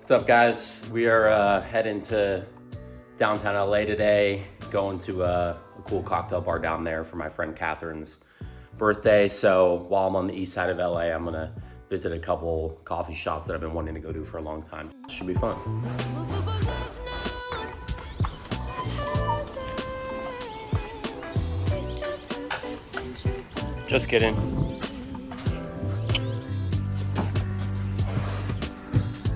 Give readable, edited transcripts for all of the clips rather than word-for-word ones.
What's up, guys? We are heading to downtown LA today, going to a cool cocktail bar down there for my friend Catherine's birthday. So while I'm on the east side of LA, I'm gonna visit a couple coffee shops that I've been wanting to go to for a long time. Should be fun. Just kidding.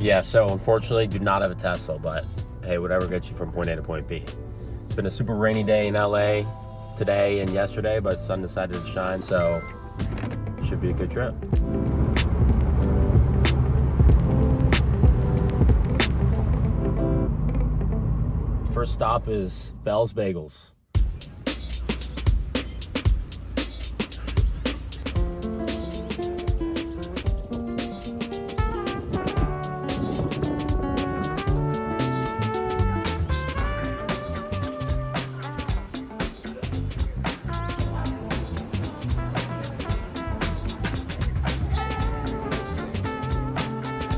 Yeah, so unfortunately do not have a Tesla, but hey, whatever gets you from point A to point B. It's been a super rainy day in LA today and yesterday, but sun decided to shine, so it should be a good trip. First stop is Belle's Bagels.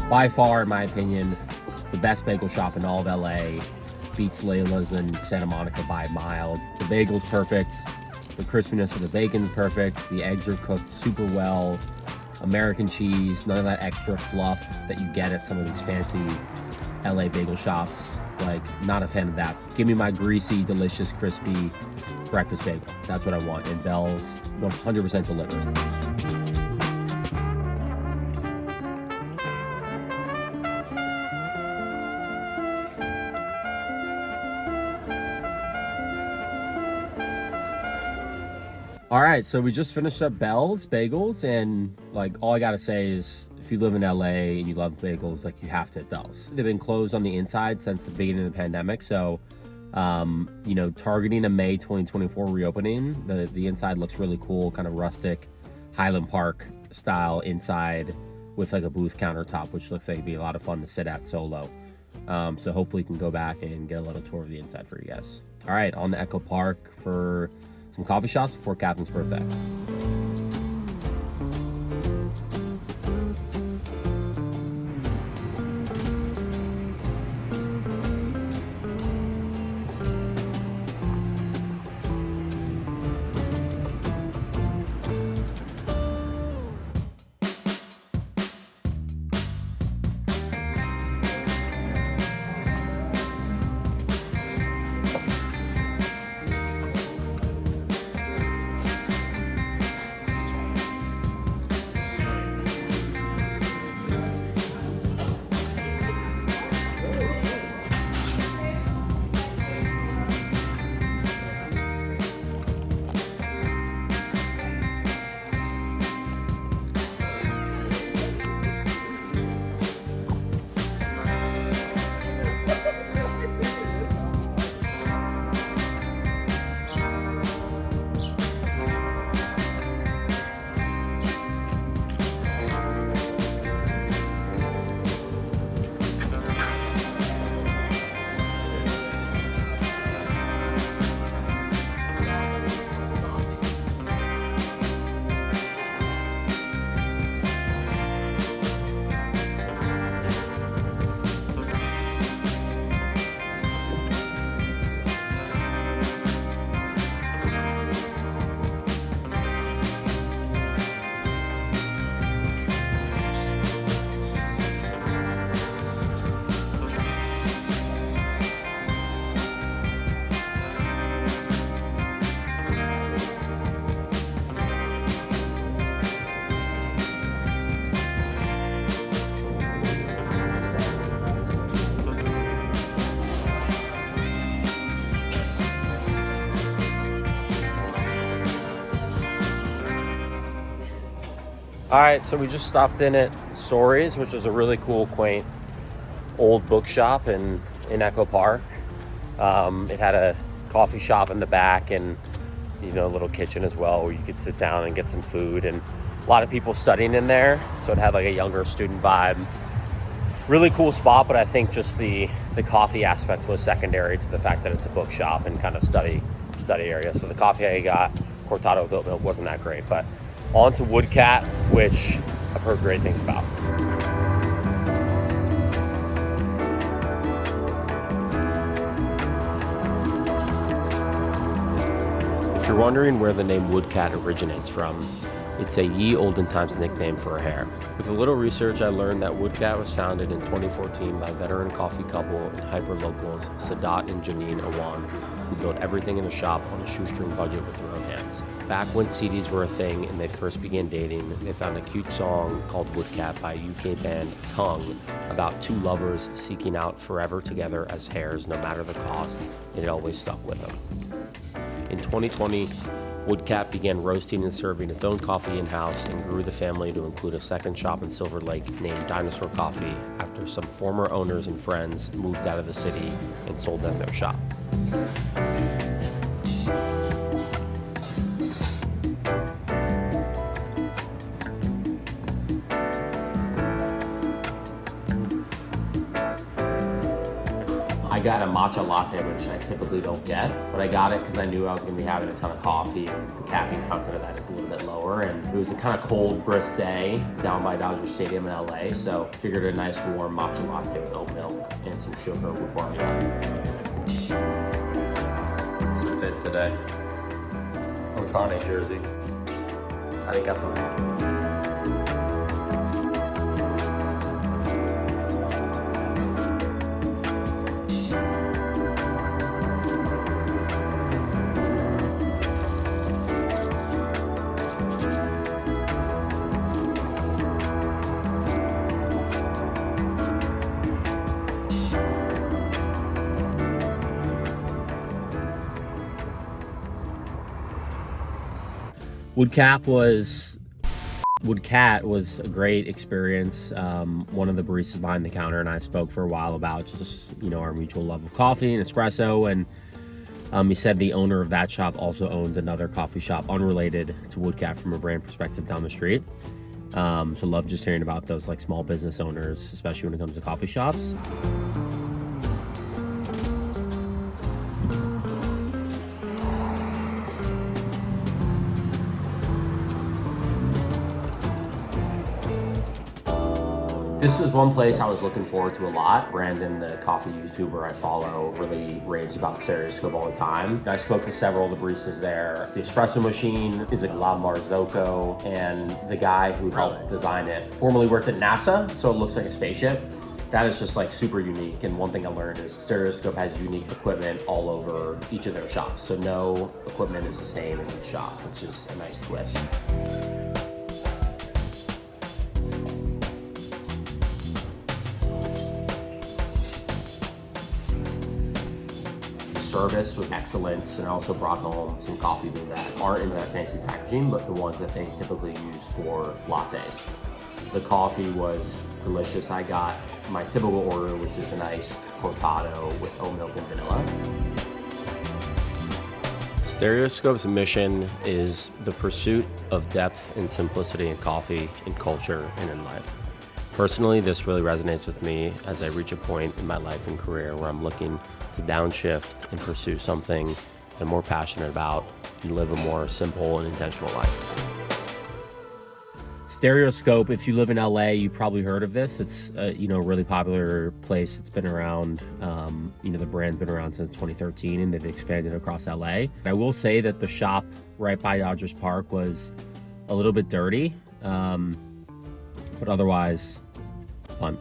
By far, in my opinion, the best bagel shop in all of LA. Beats Layla's in Santa Monica by a mile. The bagel's perfect. The crispiness of the bacon's perfect. The eggs are cooked super well. American cheese, none of that extra fluff that you get at some of these fancy LA bagel shops. Like, not a fan of that. Give me my greasy, delicious, crispy breakfast bagel. That's what I want. And Belle's 100% delivers. All right, so we just finished up Belle's Bagels, and like all I gotta say is if you live in LA and you love bagels, like you have to hit Belle's. They've been closed on the inside since the beginning of the pandemic, so targeting a May 2024 reopening. The inside looks really cool, kind of rustic, Highland Park style inside with like a booth countertop, which looks like it'd be a lot of fun to sit at solo. So hopefully you can go back and get a little tour of the inside for you guys. All right, on to Echo Park for some coffee shops before Catherine's birthday. All right, so we just stopped in at Stories, which is a really cool, quaint, old bookshop in Echo Park. It had a coffee shop in the back and, a little kitchen as well where you could sit down and get some food, and a lot of people studying in there. So it had like a younger student vibe. Really cool spot, but I think just the coffee aspect was secondary to the fact that it's a bookshop and kind of study area. So the coffee I got, cortado with oat milk, wasn't that great, but on to Woodcat, which I've heard great things about. If you're wondering where the name Woodcat originates from, it's a ye olden times nickname for a hare. With a little research, I learned that Woodcat was founded in 2014 by veteran coffee couple and hyper-locals Sadat and Janine Awan, who built everything in the shop on a shoestring budget with their own hands. Back when CDs were a thing and they first began dating, they found a cute song called Woodcat by UK band Tongue about two lovers seeking out forever together as hares no matter the cost, and it always stuck with them. In 2020, Woodcat began roasting and serving its own coffee in-house and grew the family to include a second shop in Silver Lake named Dinosaur Coffee after some former owners and friends moved out of the city and sold them their shop. I got a matcha latte, which I typically don't get, but I got it because I knew I was going to be having a ton of coffee, and the caffeine content of that is a little bit lower. And it was a kind of cold, brisk day down by Dodger Stadium in LA, so figured a nice warm matcha latte with oat milk and some sugar would warm me up. What's the fit today? Otani jersey. Arigato. Woodcat was a great experience. One of the baristas behind the counter and I spoke for a while about just, our mutual love of coffee and espresso. And he said the owner of that shop also owns another coffee shop unrelated to Woodcat from a brand perspective down the street. So love just hearing about those like small business owners, especially when it comes to coffee shops. This was one place I was looking forward to a lot. Brandon, the coffee YouTuber I follow, really raves about Stereoscope all the time. I spoke to several of the baristas there. The espresso machine is a La Marzocco, and the guy who helped design it formerly worked at NASA, so it looks like a spaceship. That is just like super unique, and one thing I learned is Stereoscope has unique equipment all over each of their shops, so no equipment is the same in each shop, which is a nice twist. Service was excellent, and I also brought home some coffee beans that aren't in that fancy packaging, but the ones that they typically use for lattes. The coffee was delicious. I got my typical order, which is an iced cortado with oat milk and vanilla. Stereoscope's mission is the pursuit of depth and simplicity in coffee, in culture, and in life. Personally, this really resonates with me as I reach a point in my life and career where I'm looking to downshift and pursue something that I'm more passionate about and live a more simple and intentional life. Stereoscope, if you live in LA, you've probably heard of this. It's a really popular place. It's been around, the brand's been around since 2013 and they've expanded across LA. I will say that the shop right by Dodgers Park was a little bit dirty, but otherwise fun.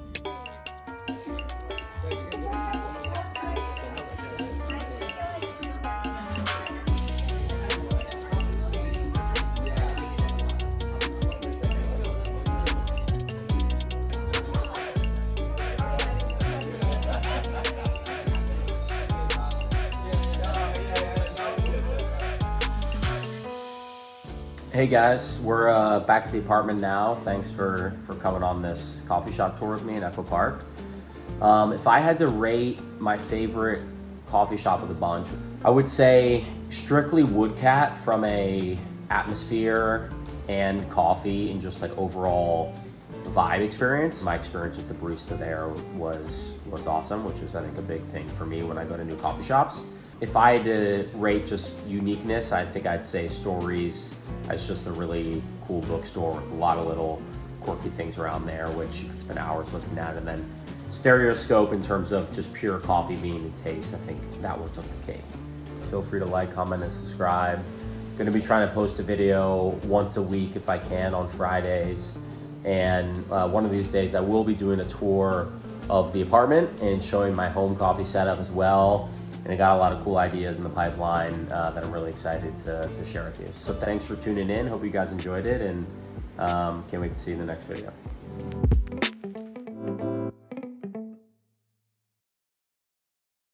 Hey guys, we're back at the apartment now. Thanks for coming on this coffee shop tour with me in Echo Park. If I had to rate my favorite coffee shop of the bunch, I would say strictly Woodcat from a atmosphere and coffee and just like overall vibe experience. My experience with the barista there was awesome, which is I think a big thing for me when I go to new coffee shops. If I had to rate just uniqueness, I think I'd say Stories as just a really cool bookstore with a lot of little quirky things around there, which you could spend hours looking at. And then Stereoscope in terms of just pure coffee bean and taste, I think that one took the cake. Feel free to like, comment, and subscribe. Gonna be trying to post a video once a week if I can on Fridays. And one of these days I will be doing a tour of the apartment and showing my home coffee setup as well. And I got a lot of cool ideas in the pipeline that I'm really excited to share with you. So thanks for tuning in. Hope you guys enjoyed it, and can't wait to see you in the next video.